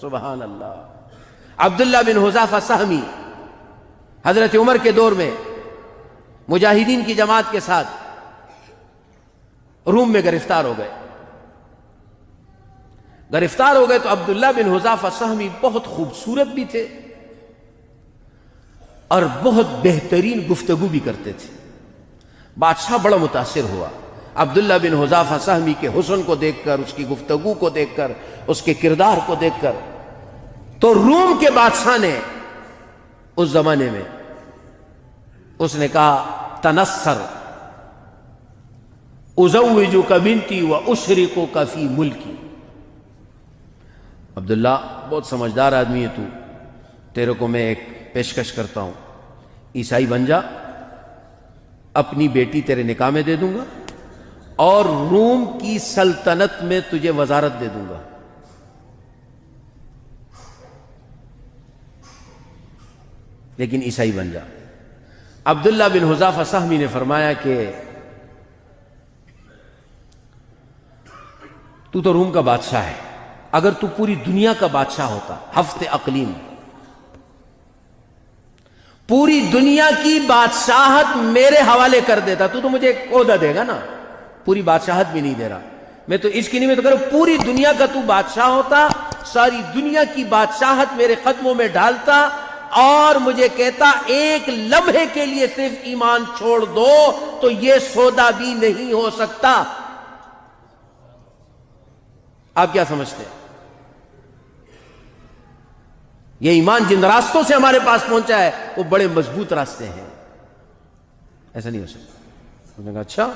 سبحان اللہ۔ عبداللہ بن حذافہ سہمی حضرت عمر کے دور میں مجاہدین کی جماعت کے ساتھ روم میں گرفتار ہو گئے تو عبداللہ بن حذافہ سہمی بہت خوبصورت بھی تھے اور بہت بہترین گفتگو بھی کرتے تھے۔ بادشاہ بڑا متاثر ہوا عبداللہ بن حذافہ سہمی کے حسن کو دیکھ کر، اس کی گفتگو کو دیکھ کر، اس کے کردار کو دیکھ کر۔ تو روم کے بادشاہ نے اس زمانے میں اس نے کہا تنصر ازوجک بنتی واشرکک فی ملکی۔ عبداللہ بہت سمجھدار آدمی ہے تو، تیرے کو میں ایک پیشکش کرتا ہوں، عیسائی بن جا، اپنی بیٹی تیرے نکاح میں دے دوں گا اور روم کی سلطنت میں تجھے وزارت دے دوں گا۔ لیکن عیسائی بن جا۔ عبداللہ بن حذافہ سہمی نے فرمایا کہ تو روم کا بادشاہ ہے، اگر تو پوری دنیا کا بادشاہ ہوتا، ہفت اقلیم، پوری دنیا کی بادشاہت میرے حوالے کر دیتا، تو مجھے ایک عہدہ دے گا نا، پوری بادشاہت بھی نہیں دے رہا، میں تو اس کی نہیں، میں تو کروں پوری دنیا کا تو بادشاہ ہوتا، ساری دنیا کی بادشاہت میرے قدموں میں ڈالتا اور مجھے کہتا ایک لمحے کے لیے صرف ایمان چھوڑ دو تو یہ سودا بھی نہیں ہو سکتا۔ آپ کیا سمجھتے ہیں؟ یہ ایمان جن راستوں سے ہمارے پاس پہنچا ہے وہ بڑے مضبوط راستے ہیں، ایسا نہیں ہو سکتا۔ انہوں نے کہا اچھا،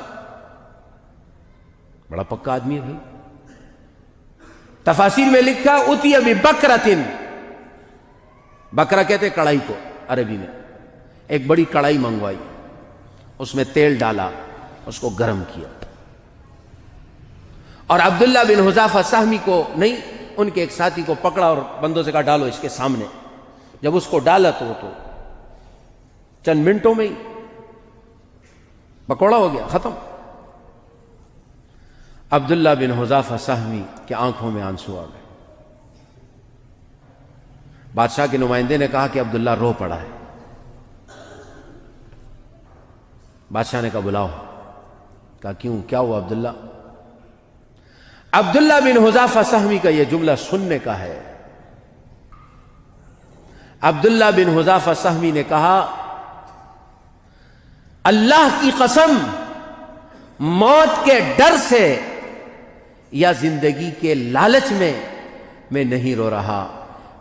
بڑا پکا آدمی ہے بھائی۔ تفاسیر میں لکھا اتی ببکرۃ، بکرا کہتے کڑائی کو عربی میں، ایک بڑی کڑائی منگوائی، اس میں تیل ڈالا، اس کو گرم کیا، اور عبداللہ بن حذافہ سہمی کو نہیں، ان کے ایک ساتھی کو پکڑا اور بندوں سے کہا ڈالو اس کے سامنے۔ جب اس کو ڈالا تو چند منٹوں میں ہی پکوڑا ہو گیا، ختم۔ عبداللہ بن حذافہ سہمی کے آنکھوں میں آنسو آ گئے۔ بادشاہ کے نمائندے نے کہا کہ عبداللہ رو پڑا ہے۔ بادشاہ نے کہا بلاؤ۔ کہا کیوں، کیا ہوا عبداللہ؟ عبداللہ بن حذافہ سہمی کا یہ جملہ سننے کا ہے۔ عبداللہ بن حذافہ سہمی نے کہا اللہ کی قسم، موت کے ڈر سے یا زندگی کے لالچ میں نہیں رو رہا،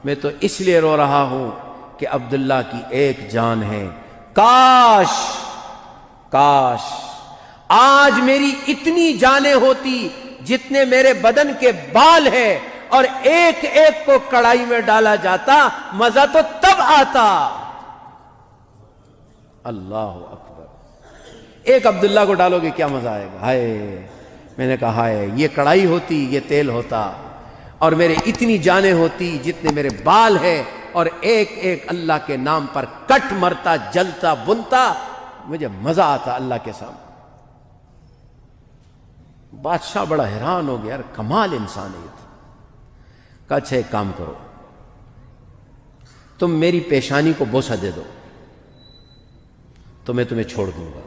میں تو اس لیے رو رہا ہوں کہ عبداللہ کی ایک جان ہے، کاش آج میری اتنی جانیں ہوتی جتنے میرے بدن کے بال ہیں اور ایک ایک کو کڑائی میں ڈالا جاتا، مزہ تو تب آتا۔ اللہ اکبر، ایک عبداللہ کو ڈالو گے کیا مزہ آئے گا۔ ہائے، میں نے کہا ہائے، یہ کڑائی ہوتی، یہ تیل ہوتا، اور میرے اتنی جانیں ہوتی جتنے میرے بال ہیں، اور ایک ایک اللہ کے نام پر کٹ مرتا، جلتا، بنتا، مجھے مزہ آتا اللہ کے سامنے۔ بادشاہ بڑا حیران ہو گیا، یار کمال انسانیت۔ کہا اچھا ایک کام کرو، تم میری پیشانی کو بوسہ دے دو تو میں تمہیں چھوڑ دوں گا۔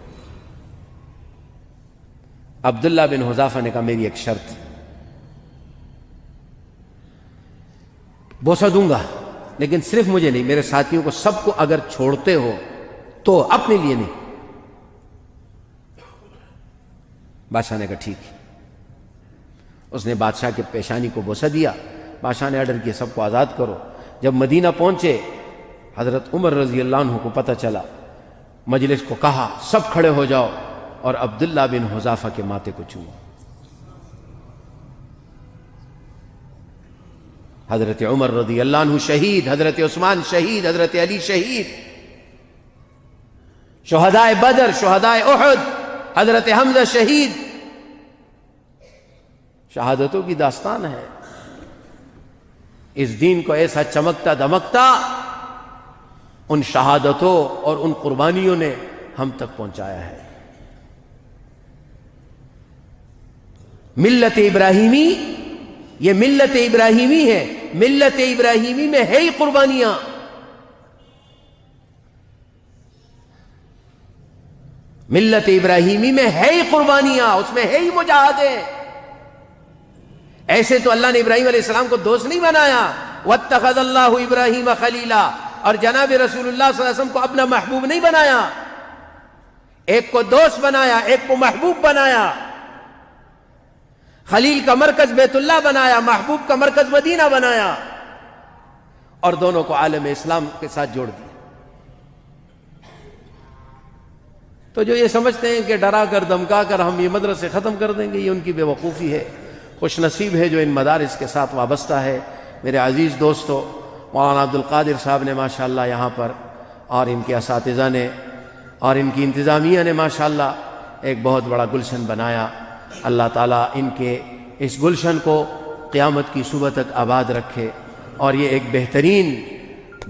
عبداللہ بن حذافہ نے کہا میری ایک شرط، بوسہ دوں گا لیکن صرف مجھے نہیں، میرے ساتھیوں کو سب کو اگر چھوڑتے ہو تو اپنے لیے نہیں۔ بادشاہ نے کہا ٹھیک ہے۔ اس نے بادشاہ کے پیشانی کو بوسہ دیا، بادشاہ نے آرڈر کیا سب کو آزاد کرو۔ جب مدینہ پہنچے حضرت عمر رضی اللہ عنہ کو پتہ چلا، مجلس کو کہا سب کھڑے ہو جاؤ اور عبداللہ بن حذافہ کے ماتھے کو چومو۔ حضرت عمر رضی اللہ عنہ شہید، حضرت عثمان شہید، حضرت علی شہید، شہدائے بدر، شہدائے احد، حضرت حمزہ شہید، شہادتوں کی داستان ہے۔ اس دین کو ایسا چمکتا دمکتا ان شہادتوں اور ان قربانیوں نے ہم تک پہنچایا ہے۔ ملت ابراہیمی، یہ ملت ابراہیمی ہے، ملت ابراہیمی میں ہے ہی قربانیاں، ملت ابراہیمی میں ہے ہی قربانیاں، اس میں ہے ہی مجاہدے۔ ایسے تو اللہ نے ابراہیم علیہ السلام کو دوست نہیں بنایا، واتخذ اللہ ابراہیم خلیلا، اور جناب رسول اللہ صلی اللہ علیہ وسلم کو اپنا محبوب نہیں بنایا، ایک کو دوست بنایا، ایک کو محبوب بنایا، خلیل کا مرکز بیت اللہ بنایا، محبوب کا مرکز مدینہ بنایا، اور دونوں کو عالم اسلام کے ساتھ جوڑ دیا۔ تو جو یہ سمجھتے ہیں کہ ڈرا کر دمکا کر ہم یہ مدرسے ختم کر دیں گے، یہ ان کی بے وقوفی ہے۔ خوش نصیب ہے جو ان مدارس کے ساتھ وابستہ ہے۔ میرے عزیز دوستو، مولانا عبد القادر صاحب نے ماشاءاللہ یہاں پر، اور ان کے اساتذہ نے اور ان کی انتظامیہ نے ماشاءاللہ ایک بہت بڑا گلشن بنایا۔ اللہ تعالیٰ ان کے اس گلشن کو قیامت کی صبح تک آباد رکھے، اور یہ ایک بہترین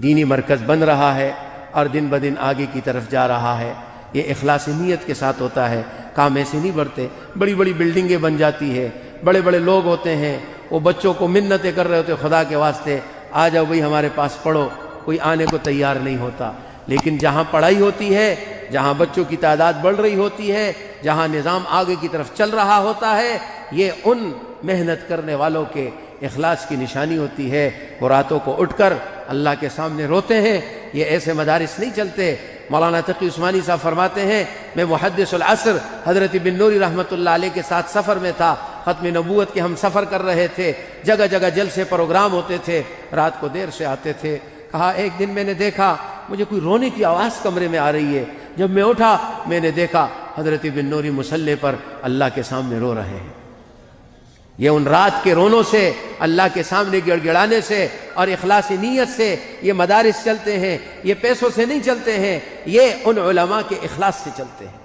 دینی مرکز بن رہا ہے اور دن بدن آگے کی طرف جا رہا ہے۔ یہ اخلاص نیت کے ساتھ ہوتا ہے، کام ایسے نہیں بڑھتے۔ بڑی بڑی بلڈنگیں بن جاتی ہے، بڑے بڑے لوگ ہوتے ہیں، وہ بچوں کو منتیں کر رہے ہوتے ہیں، خدا کے واسطے آ جاؤ بھئی ہمارے پاس پڑھو، کوئی آنے کو تیار نہیں ہوتا۔ لیکن جہاں پڑھائی ہوتی ہے، جہاں بچوں کی تعداد بڑھ رہی ہوتی ہے، جہاں نظام آگے کی طرف چل رہا ہوتا ہے، یہ ان محنت کرنے والوں کے اخلاص کی نشانی ہوتی ہے۔ وہ راتوں کو اٹھ کر اللہ کے سامنے روتے ہیں۔ یہ ایسے مدارس نہیں چلتے۔ مولانا تقی عثمانی صاحب فرماتے ہیں، میں محدث العصر حضرت بن نوری رحمۃ اللہ علیہ کے ساتھ سفر میں تھا، ختم نبوت کے ہم سفر کر رہے تھے، جگہ جگہ جلسے پروگرام ہوتے تھے، رات کو دیر سے آتے تھے۔ کہا ایک دن میں نے دیکھا مجھے کوئی رونے کی آواز کمرے میں آ رہی ہے، جب میں اٹھا میں نے دیکھا حضرت بن نوری مصلی پر اللہ کے سامنے رو رہے ہیں۔ یہ ان رات کے رونوں سے، اللہ کے سامنے گڑ گڑانے سے اور اخلاص نیت سے یہ مدارس چلتے ہیں۔ یہ پیسوں سے نہیں چلتے ہیں، یہ ان علماء کے اخلاص سے چلتے ہیں،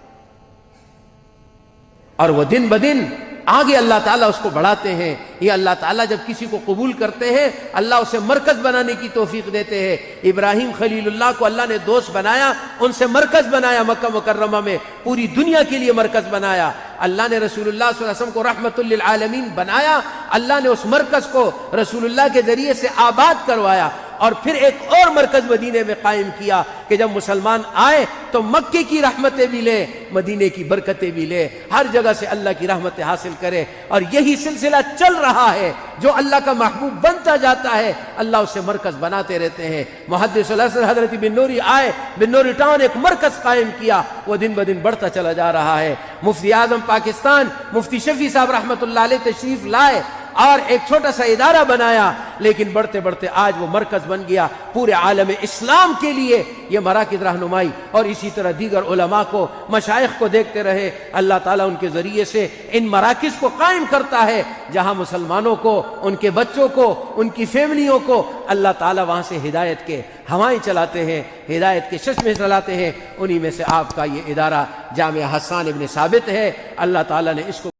اور وہ دن بدن آگے اللہ تعالیٰ اس کو بڑھاتے ہیں۔ یہ اللہ تعالیٰ جب کسی کو قبول کرتے ہیں، اللہ اسے مرکز بنانے کی توفیق دیتے ہیں۔ ابراہیم خلیل اللہ کو اللہ نے دوست بنایا، ان سے مرکز بنایا، مکہ مکرمہ میں پوری دنیا کے لیے مرکز بنایا۔ اللہ نے رسول اللہ صلی اللہ علیہ وسلم کو رحمت للعالمین بنایا، اللہ نے اس مرکز کو رسول اللہ کے ذریعے سے آباد کروایا، اور پھر ایک اور مرکز مدینے میں قائم کیا کہ جب مسلمان آئے تو مکے کی رحمتیں بھی لے، مدینے کی برکتیں بھی لے، ہر جگہ سے اللہ کی رحمتیں حاصل کرے۔ اور یہی سلسلہ چل رہا ہے، جو اللہ کا محبوب بنتا جاتا ہے اللہ اسے مرکز بناتے رہتے ہیں۔ محدث العصر حضرت بن نوری آئے، بن نوری ٹاؤن ایک مرکز قائم کیا، وہ دن بدن بڑھتا چلا جا رہا ہے۔ مفتی اعظم پاکستان مفتی شفیع صاحب رحمۃ اللہ علیہ تشریف لائے اور ایک چھوٹا سا ادارہ بنایا، لیکن بڑھتے بڑھتے آج وہ مرکز بن گیا پورے عالم اسلام کے لیے۔ یہ مراکز رہنمائی اور اسی طرح دیگر علماء کو، مشائخ کو دیکھتے رہے، اللہ تعالیٰ ان کے ذریعے سے ان مراکز کو قائم کرتا ہے، جہاں مسلمانوں کو، ان کے بچوں کو، ان کی فیملیوں کو اللہ تعالیٰ وہاں سے ہدایت کے ہوائیں چلاتے ہیں، ہدایت کے چشمے چلاتے ہیں۔ انہی میں سے آپ کا یہ ادارہ جامعہ حسان ابن ثابت ہے۔ اللہ تعالیٰ نے اس کو